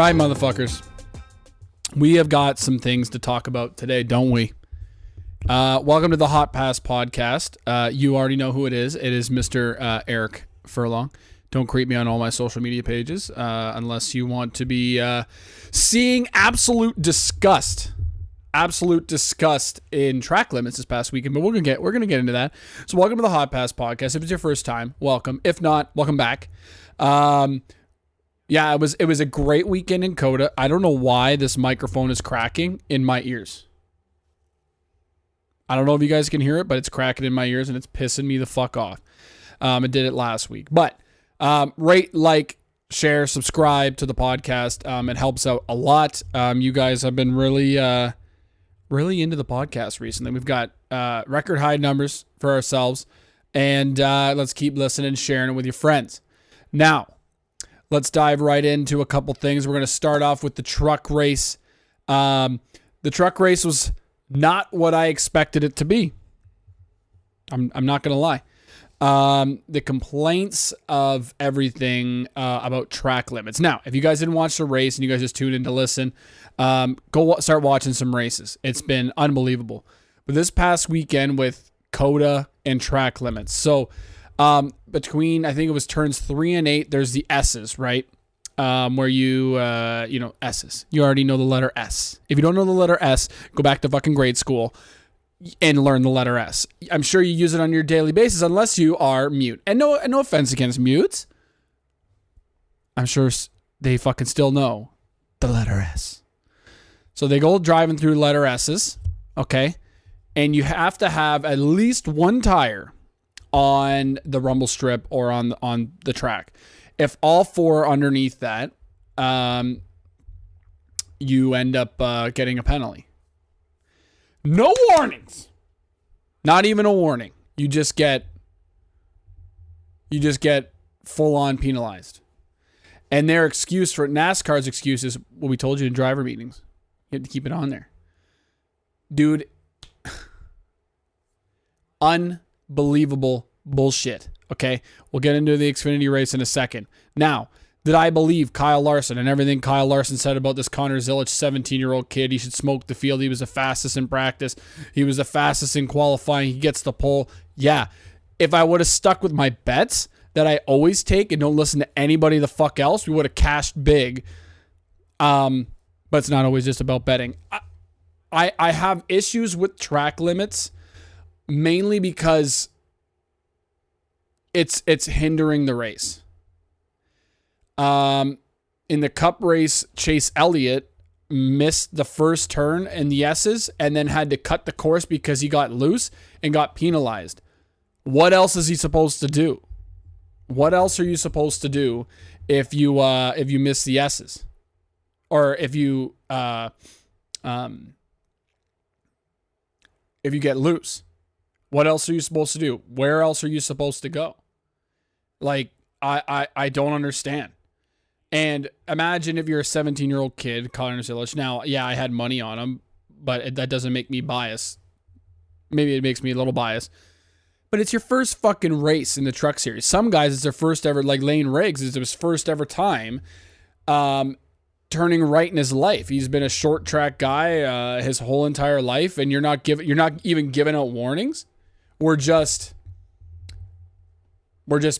right, motherfuckers. We have got some things to talk about today, don't we? Welcome to the HOT PASS Podcast. You already know who it is. It is Mr. Eric Furlong. Don't creep me on all my social media pages unless you want to be seeing absolute disgust in track limits this past weekend. But we're gonna get into that. So welcome to the HOT PASS Podcast. If it's your first time, welcome. If not, welcome back. Yeah, it was a great weekend in COTA. I don't know why this microphone is cracking in my ears. I don't know if you guys can hear it, but it's cracking in my ears and it's pissing me the fuck off. I did it last week. But rate, like, share, subscribe to the podcast. It helps out a lot. You guys have been really into the podcast recently. We've got record high numbers for ourselves. And let's keep listening and sharing it with your friends. Now, let's dive right into a couple things. We're going to start off with the truck race. The truck race was not what I expected it to be. I'm not going to lie. The complaints of everything about track limits. Now, if you guys didn't watch the race and you guys just tuned in to listen, go start watching some races. It's been unbelievable. But this past weekend with COTA and track limits. So, between, I think it was turns 3 and 8, there's the S's, right? Where S's. You already know the letter S. If you don't know the letter S, go back to fucking grade school and learn the letter S. I'm sure you use it on your daily basis unless you are mute. And no offense against mutes. I'm sure they fucking still know the letter S. So they go driving through letter S's, okay? And you have to have at least one tire on the rumble strip or on the track. If all four are underneath that, you end up getting a penalty. No warnings. Not even a warning. You just get full on penalized. And their excuse for NASCAR's excuse is what we told you in driver meetings. You have to keep it on there. Dude, unbelievable bullshit. Okay, we'll get into the Xfinity race in a second. Now, did I believe Kyle Larson and everything Kyle Larson said about this Connor Zilic 17-year-old kid? He should smoke the field. He was the fastest in practice. He was the fastest in qualifying. He gets the pole. Yeah. If I would have stuck with my bets that I always take and don't listen to anybody the fuck else, we would have cashed big. But it's not always just about betting. I have issues with track limits mainly because it's hindering the race. In the Cup race, Chase Elliott missed the first turn in the S's and then had to cut the course because he got loose and got penalized. What else is he supposed to do? What else are you supposed to do if you miss the S's? Or if you get loose? What else are you supposed to do? Where else are you supposed to go? Like, I don't understand. And imagine if you're a 17-year-old kid, Connor Zilic. Now, yeah, I had money on him, but that doesn't make me biased. Maybe it makes me a little biased. But it's your first fucking race in the truck series. Some guys, it's their first ever, like Lane Riggs, it's his first ever time turning right in his life. He's been a short track guy his whole entire life, and you're not even giving out warnings. We're just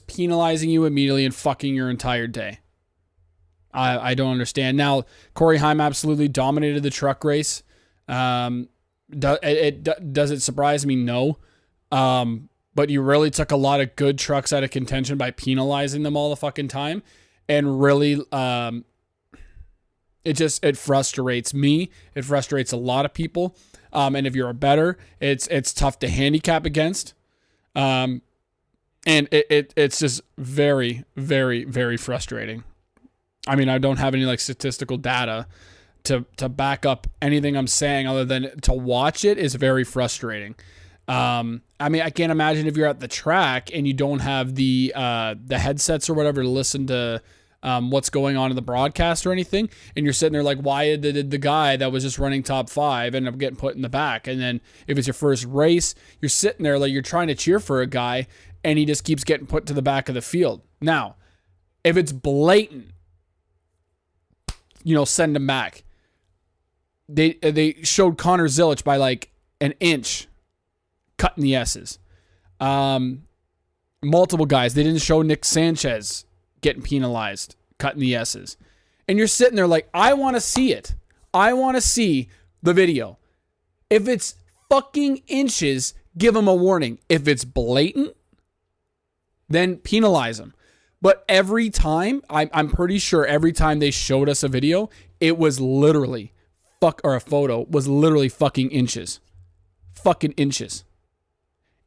penalizing you immediately and fucking your entire day. I don't understand. Now, Corey Heim absolutely dominated the truck race. Does it surprise me? No. But you really took a lot of good trucks out of contention by penalizing them all the fucking time. And really, it frustrates me. It frustrates a lot of people. And if you're a bettor, it's tough to handicap against. And it's just very, very, very frustrating. I mean, I don't have any like statistical data to back up anything I'm saying other than to watch it is very frustrating. I mean, I can't imagine if you're at the track and you don't have the headsets or whatever to listen to what's going on in the broadcast or anything, and you're sitting there like, why did the guy that was just running top 5 end up getting put in the back? And then if it's your first race, you're sitting there like you're trying to cheer for a guy and he just keeps getting put to the back of the field. Now, if it's blatant, send him back. They showed Connor Zilic by like an inch cutting the S's. Multiple guys. They didn't show Nick Sanchez getting penalized, cutting the S's. And you're sitting there like, I want to see it. I want to see the video. If it's fucking inches, give him a warning. If it's blatant, then penalize him. But every time, I'm pretty sure every time they showed us a video, it was literally, a photo was literally fucking inches. Fucking inches.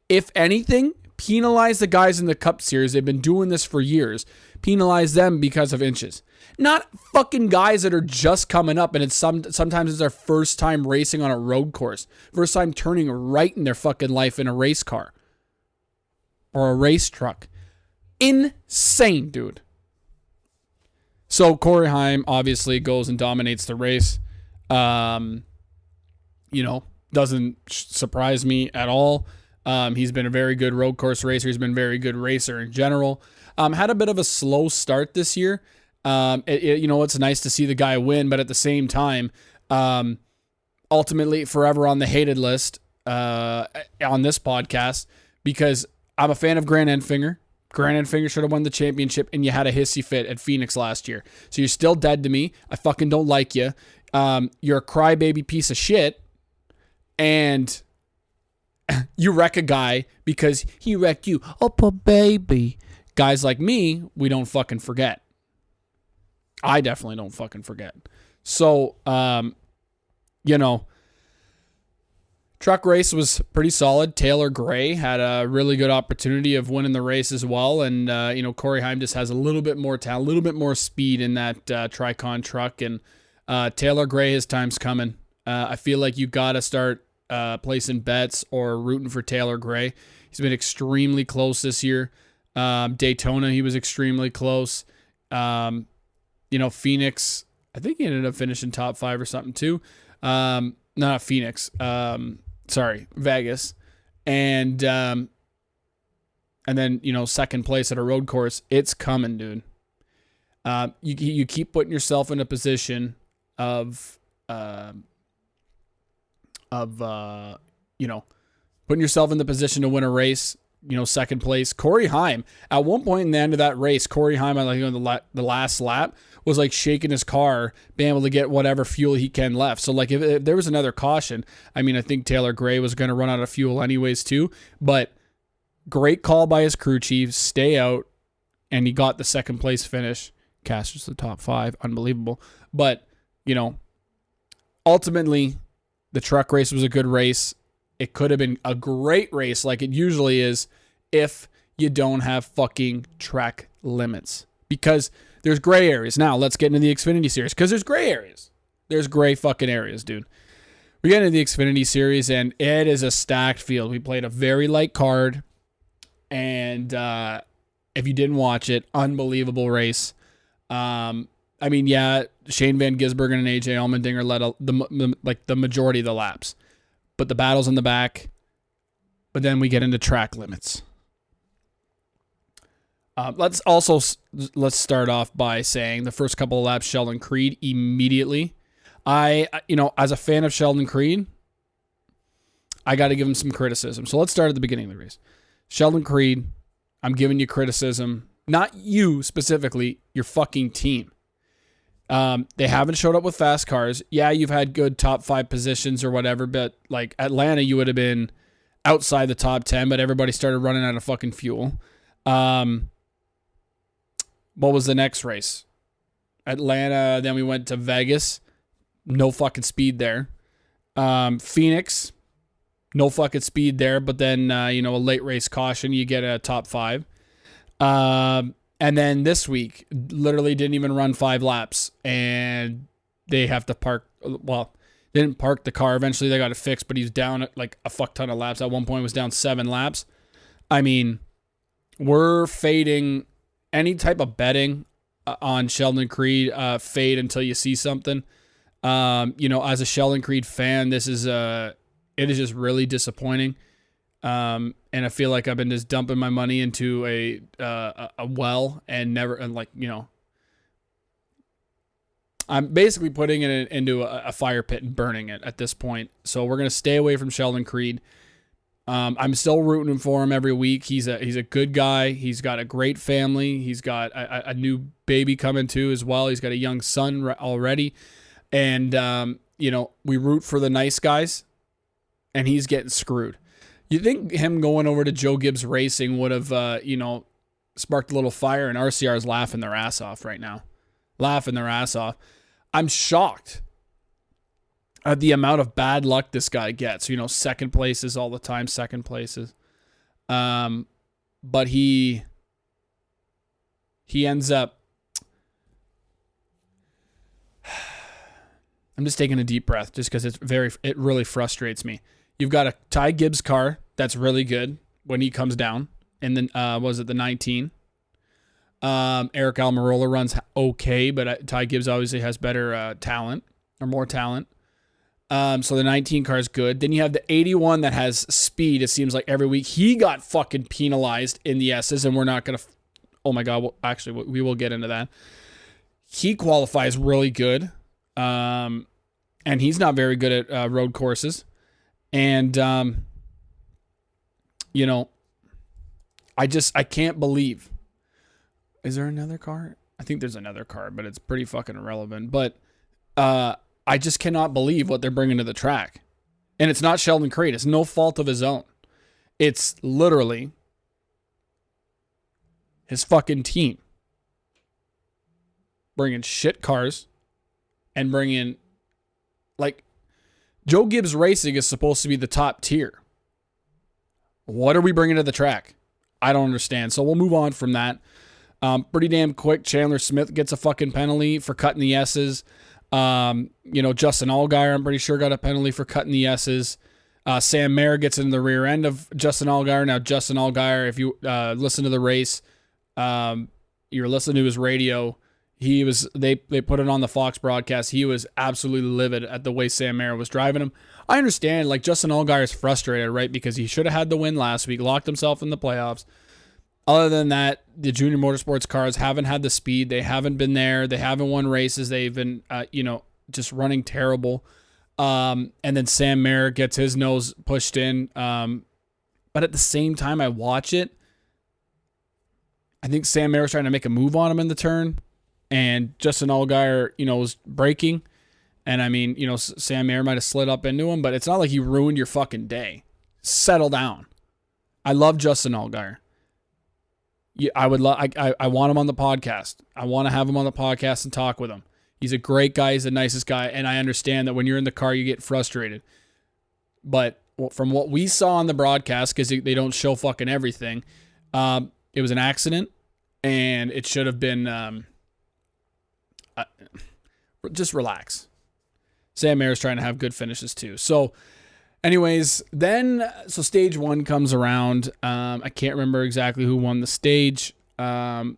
If anything, penalize the guys in the Cup Series. They've been doing this for years. Penalize them because of inches. Not fucking guys that are just coming up and sometimes it's their first time racing on a road course. First time turning right in their fucking life in a race car. Or a race truck. Insane, dude. So Corey Heim obviously goes and dominates the race. Doesn't surprise me at all. He's been a very good road course racer. He's been a very good racer in general. Had a bit of a slow start this year. It's nice to see the guy win, but at the same time, ultimately forever on the hated list on this podcast because I'm a fan of Grant Enfinger. Grant Enfinger should have won the championship, and you had a hissy fit at Phoenix last year. So you're still dead to me. I fucking don't like you. You're a crybaby piece of shit, and you wreck a guy because he wrecked you. Oh, poor baby. Guys like me, we don't fucking forget. I definitely don't fucking forget. So, truck race was pretty solid. Taylor Gray had a really good opportunity of winning the race as well. And, Corey Heim just has a little bit more talent, a little bit more speed in that Tricon truck. And Taylor Gray, his time's coming. I feel like you got to start placing bets or rooting for Taylor Gray. He's been extremely close this year. Daytona, he was extremely close. Phoenix, I think he ended up finishing top 5 or something too. Not Phoenix. Vegas. And then, second place at a road course. It's coming, dude. You keep putting yourself in a position of putting yourself in the position to win a race. Second place. Corey Heim, at one point in the end of that race, Corey Heim, the last lap, was like shaking his car, being able to get whatever fuel he can left. So like if there was another caution, I think Taylor Gray was going to run out of fuel anyways too, but great call by his crew chief, stay out, and he got the second place finish. Casters the top 5, unbelievable. But, ultimately the truck race was a good race. It could have been a great race like it usually is if you don't have fucking track limits. Because there's gray areas. Now, let's get into the Xfinity Series. Because there's gray areas. There's gray fucking areas, dude. We get into the Xfinity Series, and it is a stacked field. We played a very light card. And if you didn't watch it, unbelievable race. Shane Van Gisbergen and AJ Allmendinger led the majority of the laps. But the battle's in the back. But then we get into track limits. Let's start off by saying the first couple of laps, Sheldon Creed immediately. As a fan of Sheldon Creed, I got to give him some criticism. So let's start at the beginning of the race. Sheldon Creed, I'm giving you criticism. Not you specifically, your fucking team. They haven't showed up with fast cars. Yeah, you've had good top 5 positions or whatever, but like Atlanta, you would have been outside the top 10, but everybody started running out of fucking fuel. What was the next race? Atlanta, then we went to Vegas. No fucking speed there. Phoenix, no fucking speed there, but then, a late race caution, you get a top 5. And then this week, literally didn't even run 5 laps, and they have to park. Well, they didn't park the car. Eventually, they got it fixed, but he's down like a fuck ton of laps. At one point, was down 7 laps. We're fading any type of betting on Sheldon Creed. Fade until you see something. As a Sheldon Creed fan, it is just really disappointing. And I feel like I've been just dumping my money into a well and never, I'm basically putting it into a fire pit and burning it at this point. So we're gonna stay away from Sheldon Creed. I'm still rooting for him every week. He's a good guy. He's got a great family. He's got a new baby coming too as well. He's got a young son already, and we root for the nice guys, and he's getting screwed. You think him going over to Joe Gibbs Racing would have sparked a little fire, and RCR is laughing their ass off right now. Laughing their ass off. I'm shocked at the amount of bad luck this guy gets. Second places all the time, second places. But he ends up... I'm just taking a deep breath just because it really frustrates me. You've got a Ty Gibbs car that's really good when he comes down. And then, the 19? Eric Almirola runs okay, but Ty Gibbs obviously has better talent or more talent. So the 19 car is good. Then you have the 81 that has speed. It seems like every week he got fucking penalized in the S's, and we're not going to... Oh my God. Well, actually, we will get into that. He qualifies really good. And he's not very good at road courses. And, I can't believe. Is there another car? I think there's another car, but it's pretty fucking irrelevant. But I just cannot believe what they're bringing to the track. And it's not Sheldon Creed. It's no fault of his own. It's literally his fucking team bringing shit cars and bringing, Joe Gibbs Racing is supposed to be the top tier. What are we bringing to the track? I don't understand. So we'll move on from that. Pretty damn quick. Chandler Smith gets a fucking penalty for cutting the S's. Justin Allgaier, I'm pretty sure, got a penalty for cutting the S's. Sam Mayer gets in the rear end of Justin Allgaier. Now, Justin Allgaier, if you listen to the race, you're listening to his radio. They put it on the Fox broadcast. He was absolutely livid at the way Sam Mayer was driving him. I understand, Justin Allgaier is frustrated, right? Because he should have had the win last week, locked himself in the playoffs. Other than that, the junior motorsports cars haven't had the speed. They haven't been there. They haven't won races. They've been, just running terrible. And then Sam Mayer gets his nose pushed in. But at the same time, I watch it. I think Sam Mayer was trying to make a move on him in the turn. And Justin Allgaier, was braking. And I mean, Sam Mayer might have slid up into him, but it's not like he ruined your fucking day. Settle down. I love Justin Allgaier. Yeah, I want him on the podcast. I want to have him on the podcast and talk with him. He's a great guy. He's the nicest guy. And I understand that when you're in the car, you get frustrated. But from what we saw on the broadcast, because they don't show fucking everything, it was an accident. And it should have been... just relax. Sam Mayer's trying to have good finishes too. So anyways, so stage 1 comes around. I can't remember exactly who won the stage. But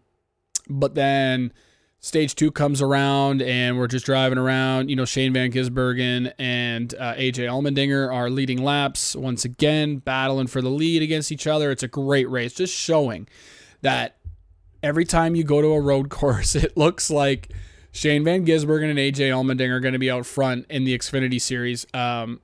then stage 2 comes around and we're just driving around. Shane Van Gisbergen and AJ Allmendinger are leading laps once again, battling for the lead against each other. It's a great race, just showing that every time you go to a road course, it looks like Shane Van Gisbergen and AJ Allmendinger are going to be out front in the Xfinity Series. Can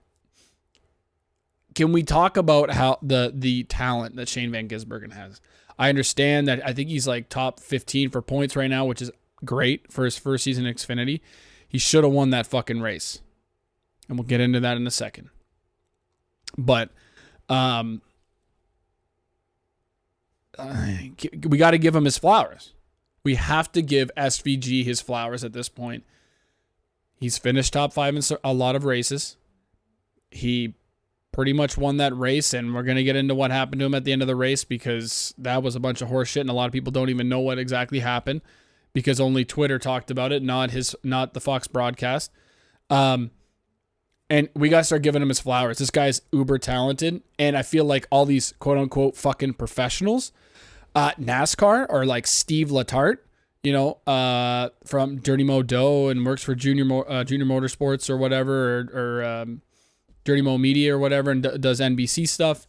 we talk about how the talent that Shane Van Gisbergen has? I understand that I think he's top 15 for points right now, which is great for his first season in Xfinity. He should have won that fucking race. And we'll get into that in a second. But we got to give him his flowers. We have to give SVG his flowers at this point. He's finished top 5 in a lot of races. He pretty much won that race, and we're going to get into what happened to him at the end of the race because that was a bunch of horse shit, and a lot of people don't even know what exactly happened because only Twitter talked about it, not the Fox broadcast. And we got to start giving him his flowers. This guy's uber talented, and I feel like all these quote-unquote fucking professionals NASCAR are like Steve Letarte, from Dirty Mo Doe and works for Junior Motorsports or whatever, or Dirty Mo Media or whatever, and does NBC stuff.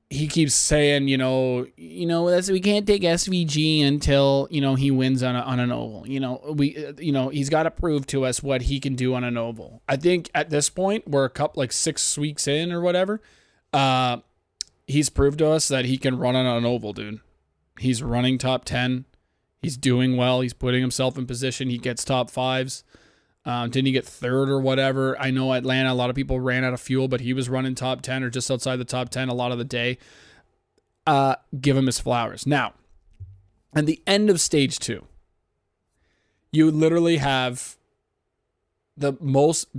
he keeps saying, we can't take SVG until, he wins on an oval. He's got to prove to us what he can do on an oval. I think at this point, we're 6 weeks in or whatever. He's proved to us that he can run on an oval, dude. He's running top 10. He's doing well. He's putting himself in position. He gets top 5s. Didn't he get 3rd or whatever? I know Atlanta, a lot of people ran out of fuel, but he was running top 10 or just outside the top 10 a lot of the day. Give him his flowers. Now, at the end of stage 2, you literally have the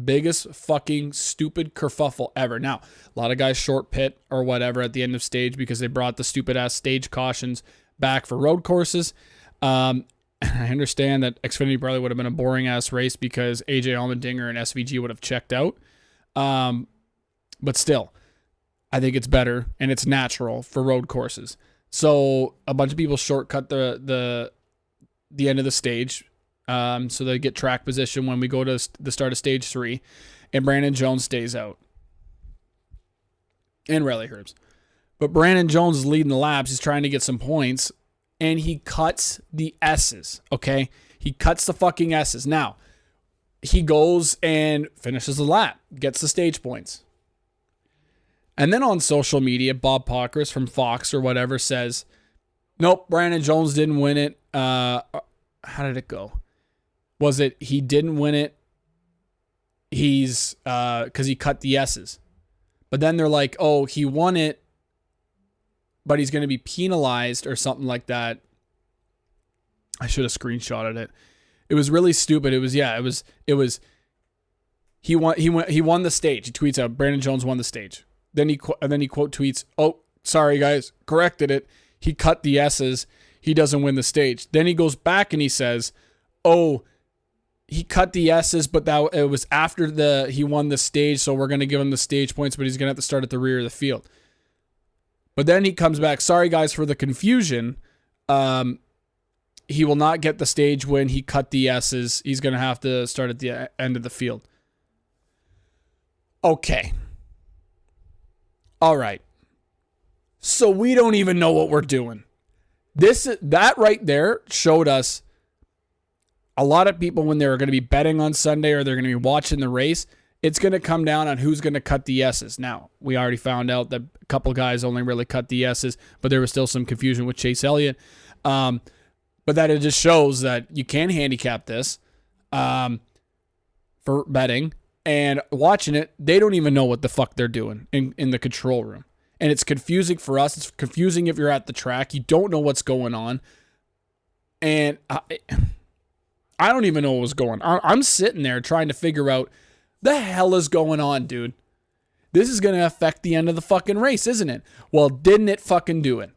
biggest fucking stupid kerfuffle ever. Now, a lot of guys short pit or whatever at the end of stage because they brought the stupid ass stage cautions back for road courses. I understand that Xfinity probably would have been a boring ass race because AJ Allmendinger and SVG would have checked out. But still, I think it's better and it's natural for road courses. So a bunch of people shortcut the end of the stage. So they get track position when we go to the start of stage 3, and Brandon Jones stays out. And Riley Herbst. But Brandon Jones is leading the laps. He's trying to get some points. And he cuts the S's, okay? He cuts the fucking S's. Now, he goes and finishes the lap, gets the stage points. And then on social media, Bob Pockris from Fox or whatever says, nope, Brandon Jones didn't win it. How did it go? Was it he didn't win it? He's because he cut the S's. But then they're like, oh, he won it, but he's going to be penalized or something like that. I should have screenshotted it. It was really stupid. It was he won the stage. He tweets out Brandon Jones won the stage. Then he quote tweets, "Oh, sorry guys, corrected it. He cut the S's. He doesn't win the stage." Then he goes back and he says, "Oh, he cut the S's, but that it was after he won the stage, so we're going to give him the stage points, but he's going to have to start at the rear of the field." But then he comes back, sorry guys for the confusion. He will not get the stage when he cut the S's. He's going to have to start at the end of the field. Okay. All right. So we don't even know what we're doing. That right there showed us a lot of people when they're going to be betting on Sunday or they're going to be watching the race, it's going to come down on who's going to cut the S's. Now, we already found out that a couple guys only really cut the S's, but there was still some confusion with Chase Elliott. But that it just shows that you can handicap this for betting. And watching it, they don't even know what the fuck they're doing in the control room. And it's confusing for us. It's confusing if you're at the track. You don't know what's going on. And I don't even know what was going on. I'm sitting there trying to figure out the hell is going on, dude. This is going to affect the end of the fucking race, isn't it? Well, didn't it fucking do it?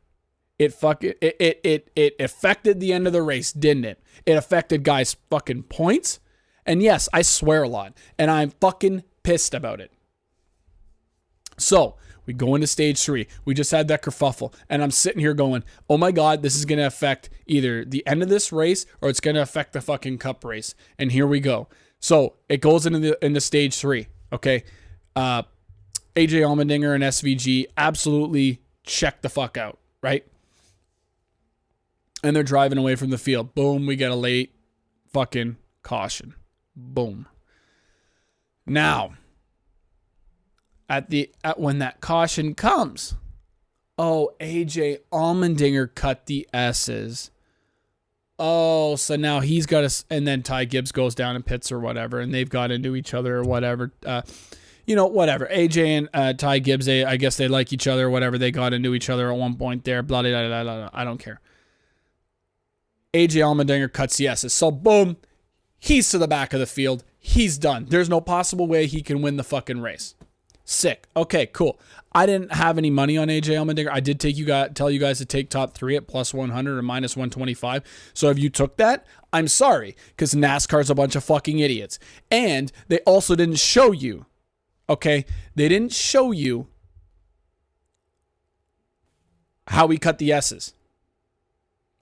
It affected the end of the race, didn't it? It affected guys' fucking points. And yes, I swear a lot. And I'm fucking pissed about it. So, we go into stage 3. We just had that kerfuffle. And I'm sitting here going, oh my God, this is going to affect either the end of this race or it's going to affect the fucking cup race. And here we go. So, it goes into stage 3. Okay. AJ Allmendinger and SVG absolutely check the fuck out, right? And they're driving away from the field. Boom, we get a late fucking caution. Boom. Now, when that caution comes, oh, AJ Allmendinger cut the S's. Oh, so now he's got to, and then Ty Gibbs goes down and pits or whatever, and they've got into each other or whatever. Whatever. AJ and Ty Gibbs, I guess they like each other or whatever. They got into each other at one point there. Blah, blah, blah, blah, blah. I don't care. AJ Allmendinger cuts the S's. So, boom, he's to the back of the field. He's done. There's no possible way he can win the fucking race. Sick. Okay, cool. I didn't have any money on AJ Allmendinger. I did tell you guys to take top 3 at plus 100 or minus 125. So if you took that, I'm sorry, because NASCAR's a bunch of fucking idiots. And they also didn't show you, okay? They didn't show you how we cut the S's.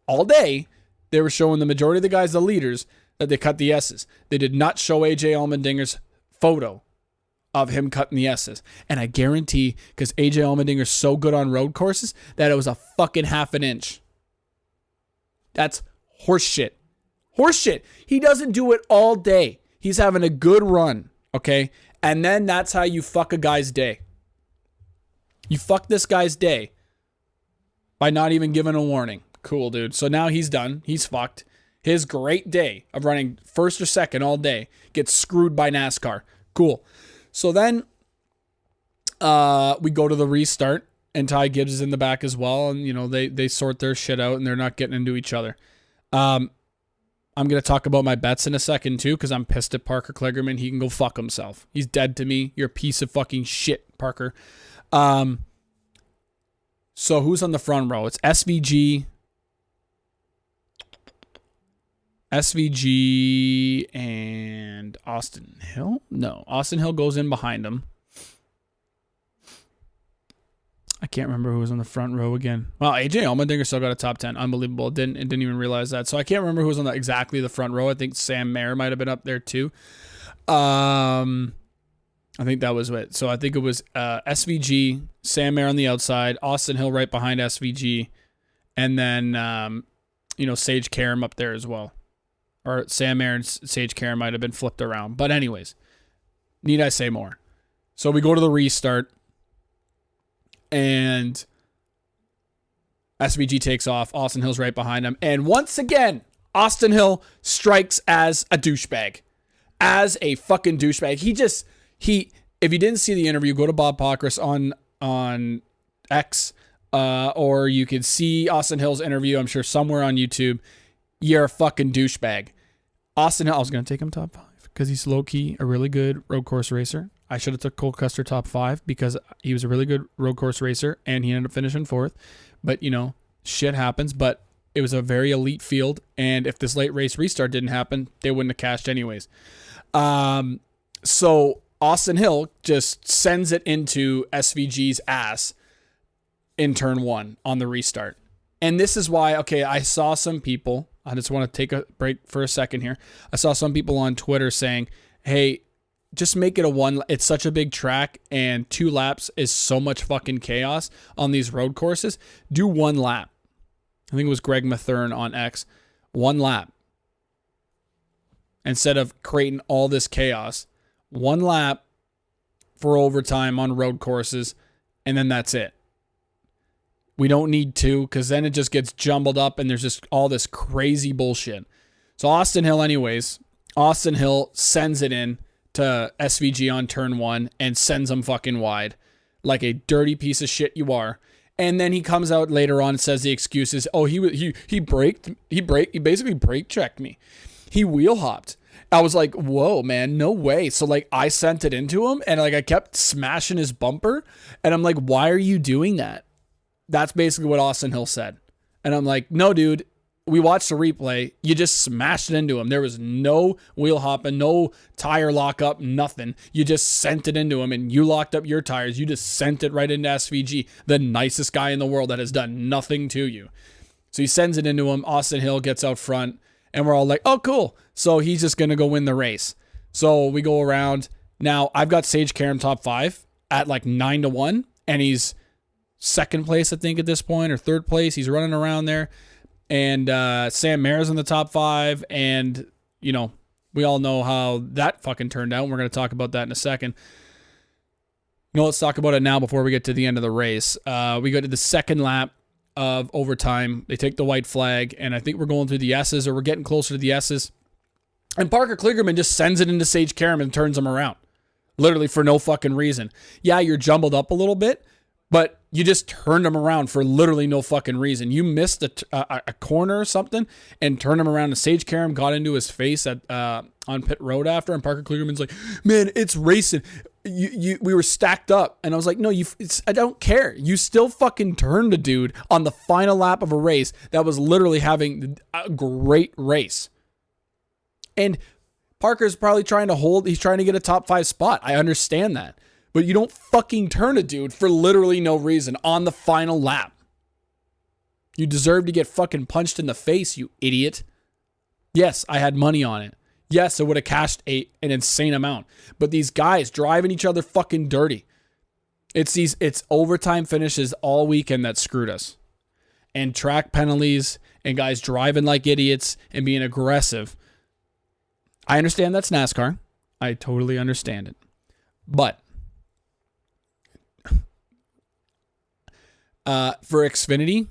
All day, they were showing the majority of the guys, the leaders, that they cut the S's. They did not show AJ Allmendinger's photo of him cutting the S's. And I guarantee, because AJ Allmendinger's so good on road courses, that it was a fucking half an inch. That's horseshit. Horseshit. He doesn't do it all day. He's having a good run, okay? And then that's how you fuck a guy's day. You fuck this guy's day by not even giving a warning. Cool, dude. So now he's done. He's fucked. His great day of running first or second all day gets screwed by NASCAR. Cool. So then we go to the restart, and Ty Gibbs is in the back as well. And, you know, they sort their shit out, and they're not getting into each other. I'm going to talk about my bets in a second, too, because I'm pissed at Parker Kligerman. He can go fuck himself. He's dead to me. You're a piece of fucking shit, Parker. So who's on the front row? It's SVG and Austin Hill? No, Austin Hill goes in behind him. I can't remember who was on the front row again. Well, AJ Allmendinger still got a top 10. Unbelievable. Didn't even realize that. So I can't remember who was on exactly the front row. I think Sam Mayer might have been up there too. I think that was it. So I think it was SVG, Sam Mayer on the outside, Austin Hill right behind SVG, and then Sage Karam up there as well. Or Sam Mayer and Sage Karam might have been flipped around. But anyways, need I say more? So we go to the restart, and SVG takes off. Austin Hill's right behind him. And once again, Austin Hill strikes as a douchebag. As a fucking douchebag. If you didn't see the interview, go to Bob Pockrass on X, or you could see Austin Hill's interview, I'm sure somewhere on YouTube. You're a fucking douchebag. Austin Hill, I was going to take him top 5 because he's low-key a really good road course racer. I should have took Cole Custer top 5 because he was a really good road course racer and he ended up finishing 4th. But, shit happens. But it was a very elite field, and if this late race restart didn't happen, they wouldn't have cashed anyways. So Austin Hill just sends it into SVG's ass in turn 1 on the restart. And this is why, I saw some people, I just want to take a break for a second here. I saw some people on Twitter saying, hey, just make it a 1. It's such a big track, and 2 laps is so much fucking chaos on these road courses. Do 1 lap. I think it was Greg Mathern on X. 1 lap. Instead of creating all this chaos. 1 lap for overtime on road courses, and then that's it. We don't need 2, because then it just gets jumbled up and there's just all this crazy bullshit. So Austin Hill sends it in to SVG on turn 1 and sends him fucking wide like a dirty piece of shit you are. And then he comes out later on and says the excuses. Oh, he basically brake checked me. He wheel hopped. I was like, whoa, man, no way. So I sent it into him, and I kept smashing his bumper, and I'm like, why are you doing that? That's basically what Austin Hill said. And I'm like, no, dude, we watched the replay. You just smashed it into him. There was no wheel hopping, no tire lockup, nothing. You just sent it into him, and you locked up your tires. You just sent it right into SVG, the nicest guy in the world that has done nothing to you. So he sends it into him. Austin Hill gets out front, and we're all like, oh, cool. So he's just going to go win the race. So we go around. Now, I've got Sage Karam top 5 at 9-1, and he's second place, I think, at this point, or third place. He's running around there. And Sam Mayer's in the top 5. And, we all know how that fucking turned out. We're going to talk about that in a second. Let's talk about it now before we get to the end of the race. We go to the second lap of overtime. They take the white flag, and I think we're going through the S's, or we're getting closer to the S's. And Parker Kligerman just sends it into Sage Karam and turns him around. Literally for no fucking reason. Yeah, you're jumbled up a little bit, but you just turned him around for literally no fucking reason. You missed a corner or something and turned him around, and Sage Karam got into his face on pit road after, and Parker Kligerman's like, man, it's racing. We were stacked up, and I was like, no, I don't care. You still fucking turned a dude on the final lap of a race that was literally having a great race. And Parker's probably he's trying to get a top 5 spot. I understand that. But you don't fucking turn a dude for literally no reason on the final lap. You deserve to get fucking punched in the face, you idiot. Yes, I had money on it. Yes, it would have cashed an insane amount. But these guys driving each other fucking dirty. It's overtime finishes all weekend that screwed us. And track penalties and guys driving like idiots and being aggressive. I understand that's NASCAR. I totally understand it. But for Xfinity,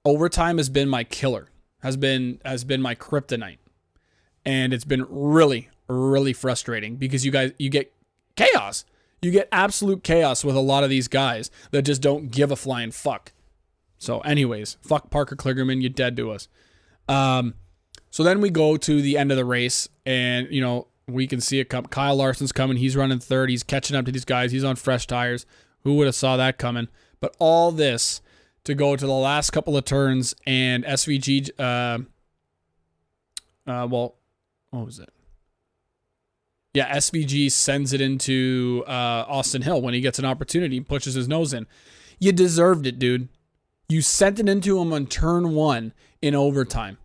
overtime has been my killer. Has been my kryptonite. And it's been really, really frustrating because you get chaos. You get absolute chaos with a lot of these guys that just don't give a flying fuck. So anyways, fuck Parker Kligerman, you're dead to us. So then we go to the end of the race and, we can see it come. Kyle Larson's coming. He's running third. He's catching up to these guys. He's on fresh tires. Who would have saw that coming? But all this to go to the last couple of turns and SVG, what was it? Yeah, SVG sends it into Austin Hill when he gets an opportunity and pushes his nose in. You deserved it, dude. You sent it into him on turn 1 in overtime.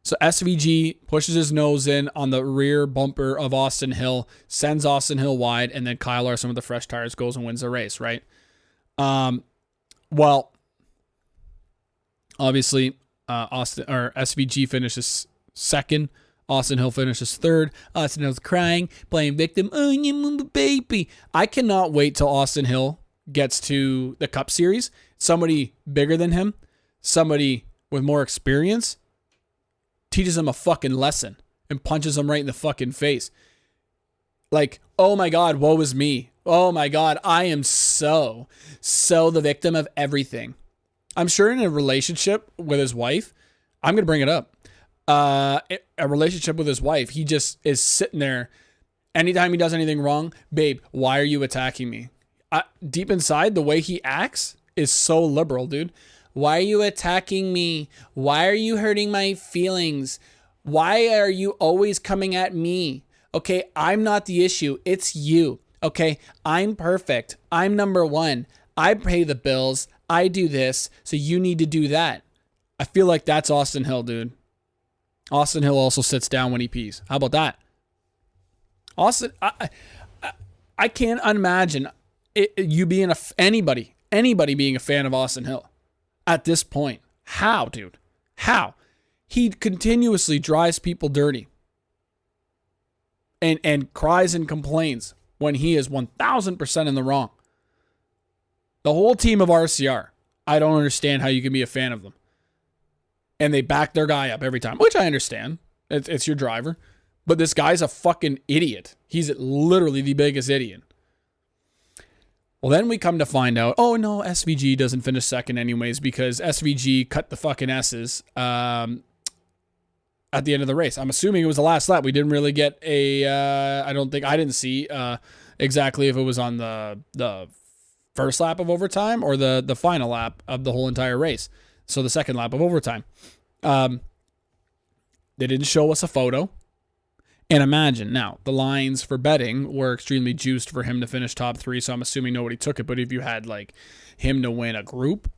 So SVG pushes his nose in on the rear bumper of Austin Hill, sends Austin Hill wide, and then Kyle Larson with the fresh tires goes and wins the race, right? Well, obviously, SVG finishes second. Austin Hill finishes third. Austin Hill's crying, playing victim. Oh, you baby. I cannot wait till Austin Hill gets to the Cup Series. Somebody bigger than him, somebody with more experience, teaches him a fucking lesson and punches him right in the fucking face. Like, oh my God, woe is me. Oh my God, I am so the victim of everything. I'm sure in a relationship with his wife, I'm going to bring it up. A relationship with his wife, he just is sitting there. Anytime he does anything wrong, babe, why are you attacking me? Deep inside, the way he acts is so liberal, dude. Why are you attacking me? Why are you hurting my feelings? Why are you always coming at me? Okay, I'm not the issue. It's you. Okay, I'm perfect. I'm number one. I pay the bills. I do this, so you need to do that. I feel like that's Austin Hill, dude. Austin Hill also sits down when he pees. How about that? Austin, I can't imagine you being anybody being a fan of Austin Hill at this point. How, dude? How? He continuously drives people dirty and cries and complains when he is 1,000% in the wrong. The whole team of RCR, I don't understand how you can be a fan of them. And they back their guy up every time, which I understand. It's your driver. But this guy's a fucking idiot. He's literally the biggest idiot. Well, then we come to find out, oh no, SVG doesn't finish second anyways because SVG cut the fucking S's at the end of the race. I'm assuming it was the last lap. We didn't really get I didn't see exactly if it was on the first lap of overtime or the final lap of the whole entire race. So the second lap of overtime. They didn't show us a photo. And imagine, now, the lines for betting were extremely juiced for him to finish top 3, so I'm assuming nobody took it. But if you had, like, him to win a group,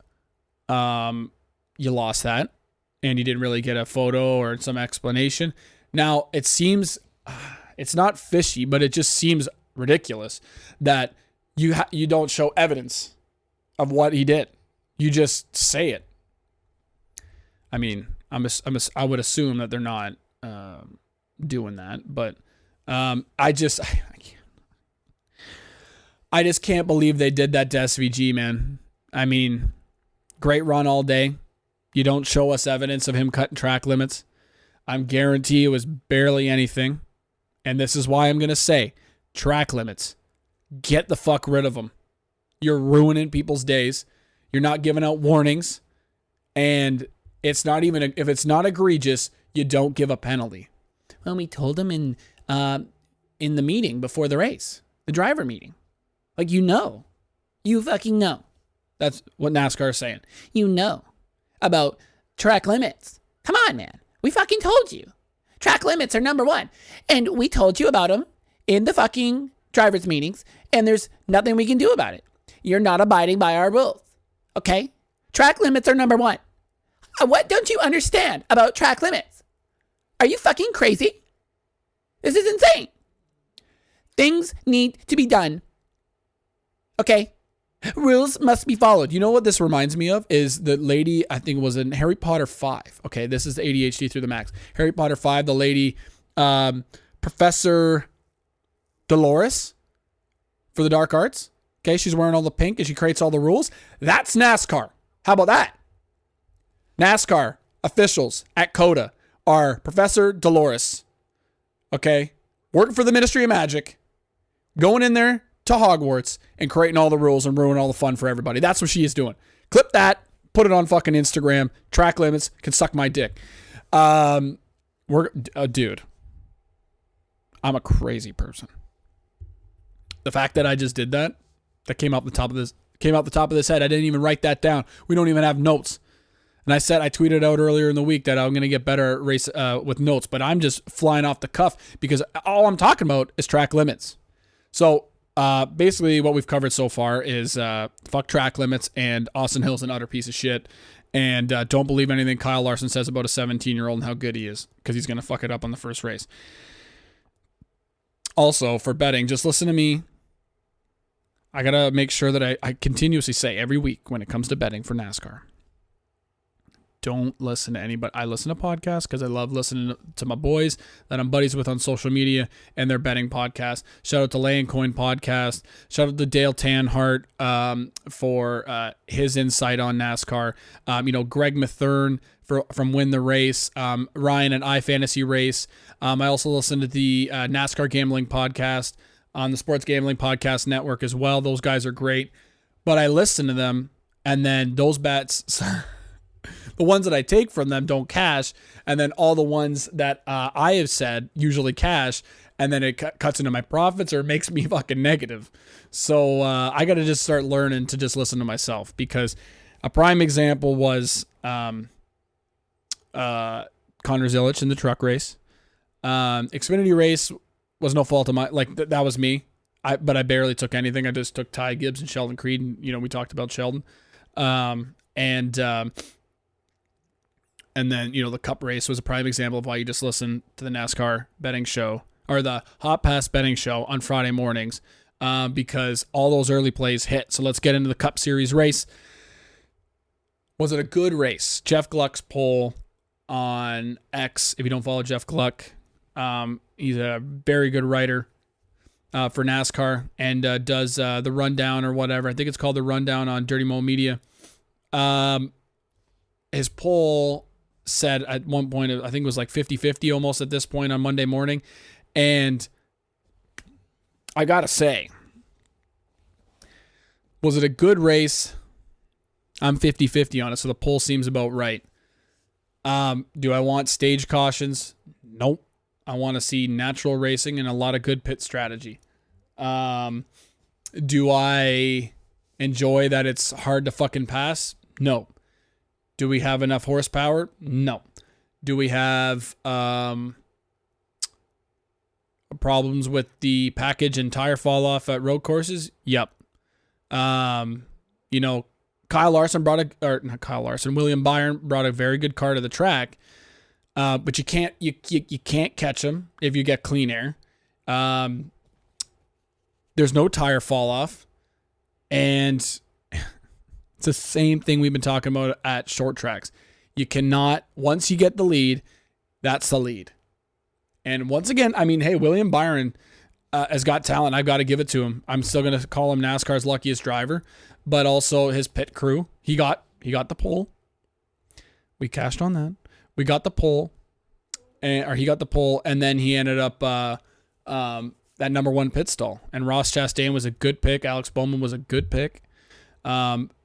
you lost that. And you didn't really get a photo or some explanation. Now, it seems, it's not fishy, but it just seems ridiculous that you don't show evidence of what he did. You just say it. I mean, I would assume that they're not doing that, but I just can't believe they did that to SVG, man. I mean, great run all day. You don't show us evidence of him cutting track limits. I'm guarantee it was barely anything. And this is why I'm going to say track limits. Get the fuck rid of them. You're ruining people's days. You're not giving out warnings. And it's not even, if it's not egregious, you don't give a penalty. Well, we told him in the meeting before the race, the driver meeting. Like, you fucking know. That's what NASCAR is saying. You know about track limits. Come on, man. We fucking told you. Track limits are number one. And we told you about them in the fucking drivers meetings, and there's nothing we can do about it. You're not abiding by our rules. Okay? Track limits are number one. What don't you understand about track limits? Are you fucking crazy? This is insane. Things need to be done. Okay? Rules must be followed. You know what this reminds me of is the lady, I think it was in Harry Potter 5. Okay, this is the ADHD through the max. Harry Potter 5, the lady, Professor Dolores for the dark arts. Okay, she's wearing all the pink and she creates all the rules. That's NASCAR. How about that? NASCAR officials at COTA are Professor Dolores. Okay, working for the Ministry of Magic, going in there to Hogwarts and creating all the rules and ruining all the fun for everybody. That's what she is doing. Clip that, put it on fucking Instagram. Track limits can suck my dick. Dude, I'm a crazy person. The fact that I just did that came out the top of this head. I didn't even write that down. We don't even have notes. And I tweeted out earlier in the week that I'm going to get better at race with notes, but I'm just flying off the cuff because all I'm talking about is track limits. So basically what we've covered so far is fuck track limits, and Austin Hill's an utter piece of shit. And don't believe anything Kyle Larson says about a 17-year-old and how good he is, because he's going to fuck it up on the first race. Also, for betting, just listen to me. I got to make sure that I continuously say every week when it comes to betting for NASCAR, don't listen to anybody. I listen to podcasts because I love listening to my boys that I'm buddies with on social media and their betting podcast. Shout out to Lay and Coin Podcast. Shout out to Dale Tanhart for his insight on NASCAR. Greg Mathern from Win the Race. Ryan at iFantasy Race. I also listen to the NASCAR Gambling Podcast on the Sports Gambling Podcast Network as well. Those guys are great. But I listen to them, and then those bets... the ones that I take from them don't cash, and then all the ones that I have said usually cash, and then it cuts into my profits or makes me fucking negative. So I got to just start learning to just listen to myself, because a prime example was Connor Zilic in the truck race. Xfinity race was no fault of my, that was me. But I barely took anything. I just took Ty Gibbs and Sheldon Creed, and we talked about Sheldon. And then, the Cup race was a prime example of why you just listen to the NASCAR betting show, or the Hot Pass betting show on Friday mornings, because all those early plays hit. So let's get into the Cup Series race. Was it a good race? Jeff Gluck's poll on X, if you don't follow Jeff Gluck, he's a very good writer for NASCAR, and does the rundown or whatever. I think it's called the rundown on Dirty Mo Media. His poll said at one point, I think it was like 50-50 almost at this point on Monday morning. And I got to say, was it a good race? I'm 50-50 on it, so the poll seems about right. Do I want stage cautions? Nope. I want to see natural racing and a lot of good pit strategy. Do I enjoy that it's hard to fucking pass? No. Do we have enough horsepower? No. Do we have problems with the package and tire fall off at road courses? Yep. William Byron brought a very good car to the track, but you can't catch him if you get clean air. There's no tire fall off, and it's the same thing we've been talking about at short tracks. You cannot, once you get the lead, that's the lead. And once again, hey, William Byron has got talent. I've got to give it to him. I'm still going to call him NASCAR's luckiest driver, but also his pit crew. He got the pole. We cashed on that. We got the pole, he got the pole, and then he ended up that number one pit stall. And Ross Chastain was a good pick. Alex Bowman was a good pick.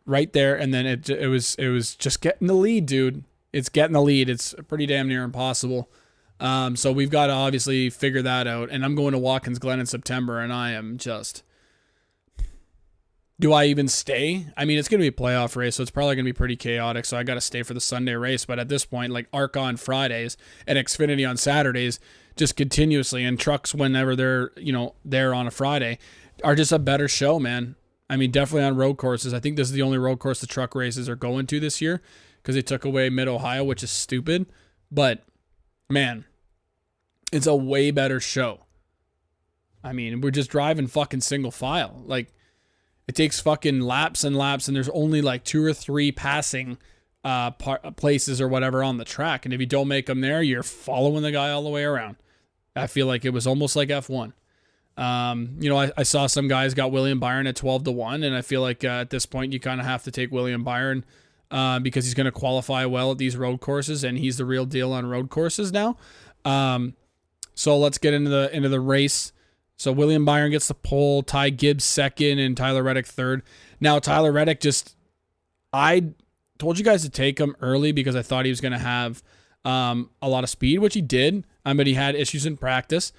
Right there, and then it was just getting the lead, dude. It's getting the lead. It's pretty damn near impossible. So we've got to obviously figure that out. And I'm going to Watkins Glen in September, and I am just... Do I even stay? It's going to be a playoff race, so it's probably going to be pretty chaotic, so I got to stay for the Sunday race. But at this point, ARCA on Fridays and Xfinity on Saturdays, just continuously, and trucks whenever they're, there on a Friday, are just a better show, man. Definitely on road courses. I think this is the only road course the truck races are going to this year, because they took away Mid-Ohio, which is stupid. But, man, It's a way better show. I mean, we're just driving fucking single file. Like, it takes fucking laps and laps, and there's only like 2 or 3 passing places or whatever on the track. And if you don't make them there, you're following the guy all the way around. I feel like it was almost like F1. I saw some guys got William Byron at 12-1, and I feel like at this point you kind of have to take William Byron because he's going to qualify well at these road courses, and he's the real deal on road courses now. So let's get into the race. So William Byron gets the pole, Ty Gibbs second, and Tyler Reddick third. Now Tyler Reddick I told you guys to take him early because I thought he was going to have a lot of speed, which he did, but he had issues in practice.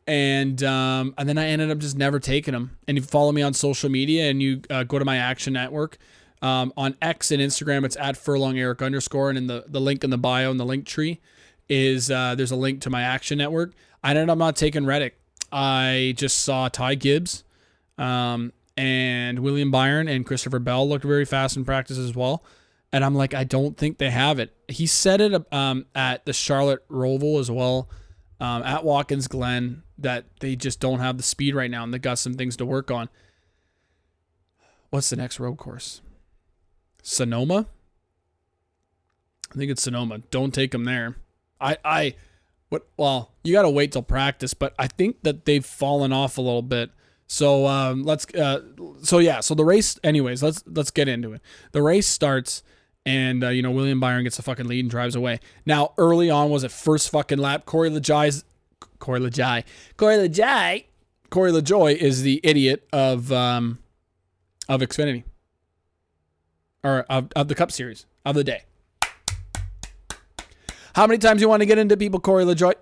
And then I ended up just never taking him. And if you follow me on social media and you go to my Action Network, on X and Instagram, it's at @FurlongEric_, and in the link in the bio and the link tree is there's a link to my Action Network. I ended up not taking Reddick. I just saw Ty Gibbs and William Byron and Christopher Bell looked very fast in practice as well. And I'm like, I don't think they have it. He said it at the Charlotte Roval as well, at Watkins Glen, that they just don't have the speed right now and they got some things to work on. What's the next road course? Sonoma? I think it's Sonoma. Don't take them there. Well, you got to wait till practice, but I think that they've fallen off a little bit. So so the race, anyways, let's get into it. The race starts and, William Byron gets the fucking lead and drives away. Now, early on, was it first fucking lap? Corey LaJoy is the idiot of Xfinity. Or of the Cup Series of the day. How many times you want to get into people, Corey LaJoy?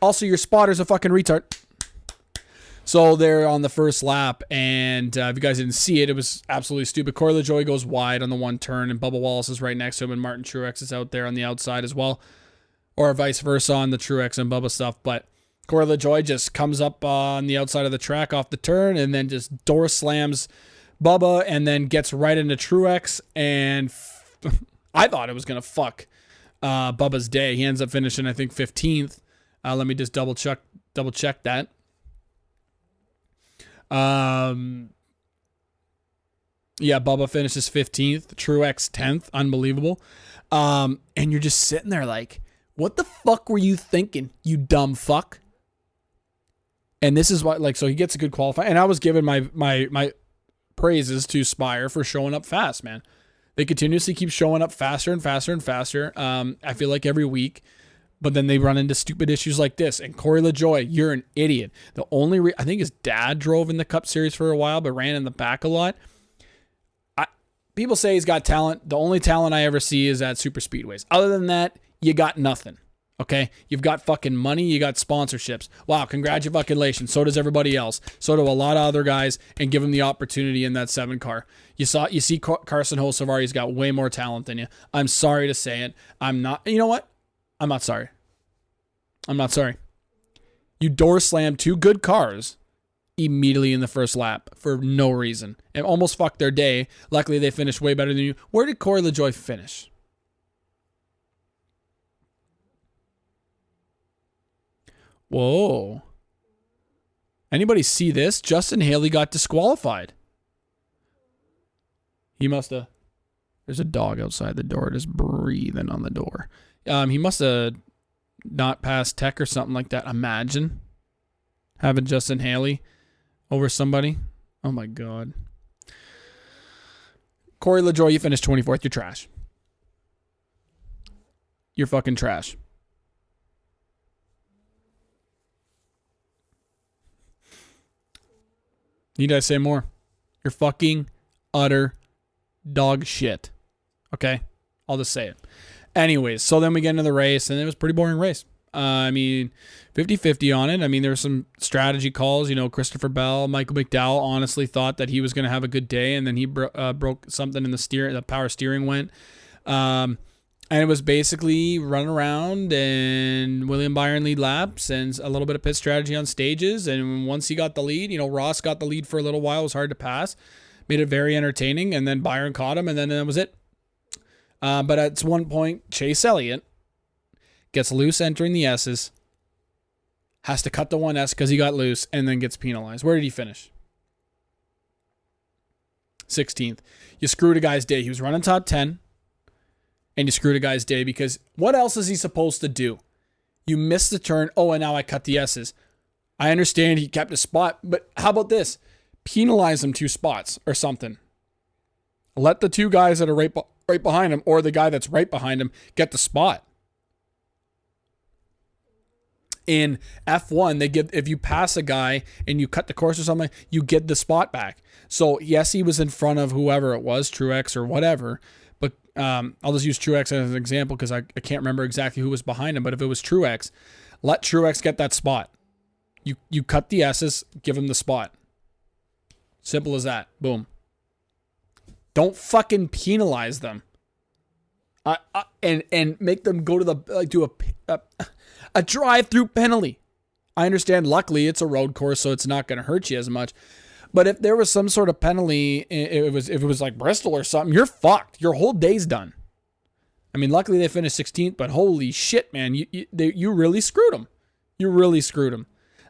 Also, your spotter's a fucking retard. So they're on the first lap, and if you guys didn't see it, it was absolutely stupid. Corey LaJoy goes wide on the one turn, and Bubba Wallace is right next to him, and Martin Truex is out there on the outside as well, or vice versa on the Truex and Bubba stuff. But Corey LaJoy just comes up on the outside of the track off the turn, and then just door slams Bubba, and then gets right into Truex, and I thought it was going to fuck Bubba's day. He ends up finishing, I think, 15th. Let me just double check that. Bubba finishes 15th, Truex 10th. Unbelievable. And you're just sitting there like, what the fuck were you thinking, you dumb fuck? And this is what, so he gets a good qualify. And I was giving my praises to Spire for showing up fast, man. They continuously keep showing up faster and faster and faster. I feel like every week, but then they run into stupid issues like this. And Corey LaJoy, you're an idiot. The only I think his dad drove in the Cup Series for a while, but ran in the back a lot. People say he's got talent. The only talent I ever see is at super speedways. Other than that, you got nothing. Okay? You've got fucking money. You got sponsorships. Wow, congratulations. So does everybody else. So do a lot of other guys, and give them the opportunity in that 7 car. You see Carson Hocevar, he's got way more talent than you. I'm sorry to say it. I'm not. You know what? I'm not sorry. You door slammed 2 good cars immediately in the first lap for no reason. It almost fucked their day. Luckily, they finished way better than you. Where did Corey LaJoy finish? Whoa. Anybody see this? Justin Haley got disqualified. He must have... There's a dog outside the door just breathing on the door. He must have not passed tech or something like that. Imagine having Justin Haley over somebody. Oh my God. Corey LaJoy, you finished 24th. You're trash. You're fucking trash. Need I say more? You're fucking utter dog shit. Okay? I'll just say it. Anyways, so then we get into the race, and it was a pretty boring race. 50-50 on it. I mean, there were some strategy calls. Christopher Bell, Michael McDowell honestly thought that he was going to have a good day, and then he broke something in the power steering went. And it was basically run around and William Byron lead laps and a little bit of pit strategy on stages. And once he got the lead, Ross got the lead for a little while. It was hard to pass. Made it very entertaining. And then Byron caught him, and then that was it. But at one point, Chase Elliott gets loose entering the S's. has to cut the 1S because he got loose and then gets penalized. Where did he finish? 16th. You screwed a guy's day. He was running top 10 and you screwed a guy's day because what else is he supposed to do? You missed the turn. Oh, and now I cut the S's. I understand he kept a spot, but how about this? Penalize him 2 spots or something. Let the 2 guys that are right behind him or the guy that's right behind him get the spot. In F1, they give, if you pass a guy and you cut the course or something, you get the spot back. So yes, he was in front of whoever it was, Truex or whatever, but I'll just use Truex as an example because I can't remember exactly who was behind him, but if it was Truex, let Truex get that spot. You cut the S's, give him the spot. Simple as that. Boom. Don't fucking penalize them. And make them go to the do a drive-through penalty. I understand. Luckily, it's a road course, so it's not going to hurt you as much. But if there was some sort of penalty, if it was like Bristol or something, you're fucked. Your whole day's done. I mean, luckily they finished 16th, but holy shit, man, you really screwed them. You really screwed them.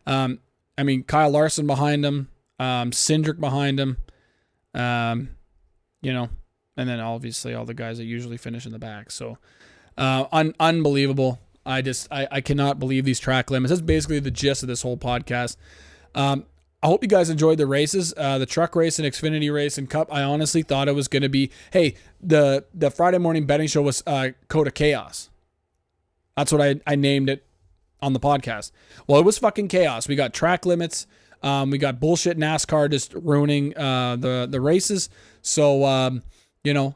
I mean, Kyle Larson behind him, Cindric behind him, you know, and then obviously all the guys that usually finish in the back. So, unbelievable. I cannot believe these track limits. That's basically the gist of this whole podcast. I hope you guys enjoyed the races, the truck race and Xfinity race and Cup. I honestly thought it was going to be, hey, the Friday morning betting show was COTA Chaos. That's what I named it on the podcast. Well, it was fucking chaos. We got track limits. We got bullshit NASCAR just ruining the races. So, you know,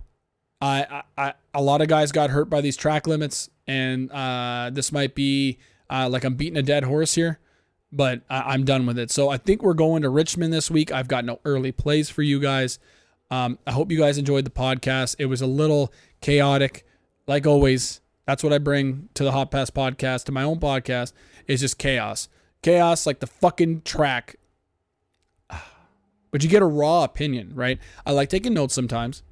a lot of guys got hurt by these track limits, and this might be like I'm beating a dead horse here, but I'm done with it. So I think we're going to Richmond this week. I've got no early plays for you guys. I hope you guys enjoyed the podcast. It was a little chaotic, like always. That's what I bring to the Hot Pass podcast, to my own podcast, is just chaos. Chaos like the fucking track. But you get a raw opinion, right? I like taking notes sometimes,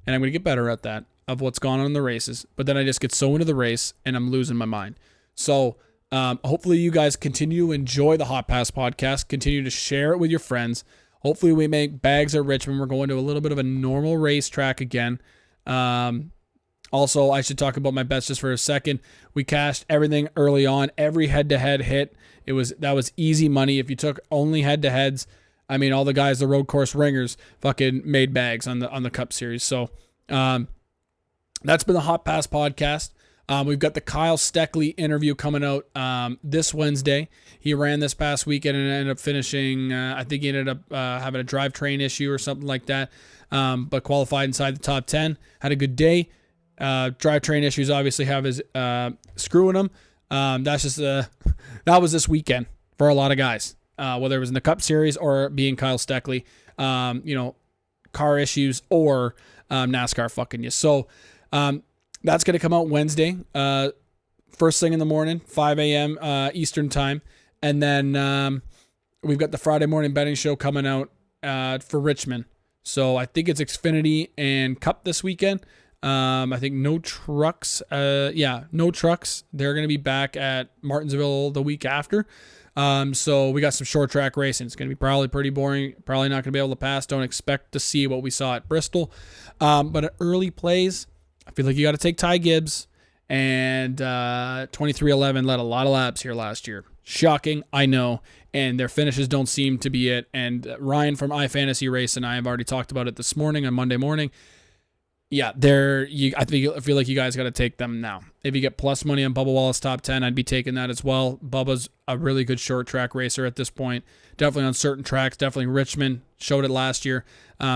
and I'm going to get better at that, of what's gone on in the races. But then I just get so into the race, and I'm losing my mind. So hopefully you guys continue to enjoy the Hot Pass podcast. Continue to share it with your friends. Hopefully we make bags at Richmond. We're going to a little bit of a normal racetrack again. Also, I should talk about my bets just for a second. We cashed everything early on. Every head-to-head hit. That was easy money. If you took only head-to-heads, I mean, all the guys, the road course ringers, fucking made bags on the Cup Series. So that's been the Hot Pass podcast. We've got the Kyle Steckley interview coming out this Wednesday. He ran this past weekend and ended up finishing, I think he ended up having a drivetrain issue or something like that, but qualified inside the top 10. Had a good day. Drivetrain issues obviously have his screwing him. That's just that was this weekend for a lot of guys, whether it was in the Cup Series or being Kyle Steckley, you know, car issues or NASCAR fucking you. So that's going to come out Wednesday, first thing in the morning, 5 a.m. Eastern time. And then we've got the Friday morning betting show coming out for Richmond. So I think it's Xfinity and Cup this weekend. I think no trucks. No trucks. They're going to be back at Martinsville the week after. So we got some short track racing. It's going to be probably pretty boring. Probably not going to be able to pass. Don't expect to see what we saw at Bristol. But at early plays, I feel like you got to take Ty Gibbs, and 2311 led a lot of laps here last year. Shocking, I know, and their finishes don't seem to be it. And Ryan from iFantasy Race and I have already talked about it this morning on Monday morning. Yeah, I feel like you guys got to take them now. If you get plus money on Bubba Wallace top 10, I'd be taking that as well. Bubba's a really good short track racer at this point. Definitely on certain tracks. Definitely Richmond showed it last year.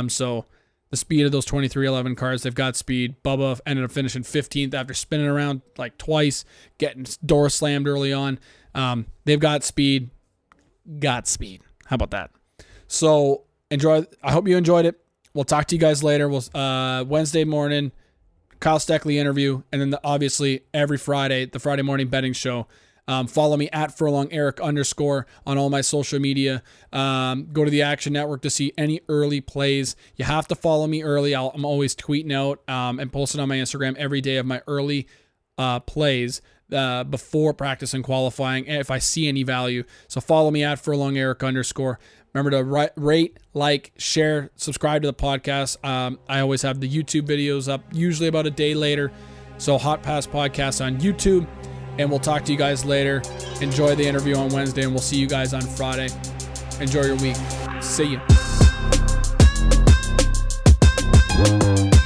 So the speed of those 2311 cars, they've got speed. Bubba ended up finishing 15th after spinning around like twice, getting door slammed early on. They've got speed. Got speed. How about that? So enjoy. I hope you enjoyed it. We'll talk to you guys later. We'll Wednesday morning, Kyle Steckley interview, and then obviously every Friday, the Friday morning betting show. Follow me at @FurlongEric_ on all my social media. Go to the Action Network to see any early plays. You have to follow me early. I'm always tweeting out and posting on my Instagram every day of my early plays. before practice and qualifying if I see any value. So follow me at @furlongeric_. Remember to rate, like, share, subscribe to the podcast. I always have the YouTube videos up, usually about a day later. So HOT PASS Podcast on YouTube. And we'll talk to you guys later. Enjoy the interview on Wednesday, and we'll see you guys on Friday. Enjoy your week. See ya.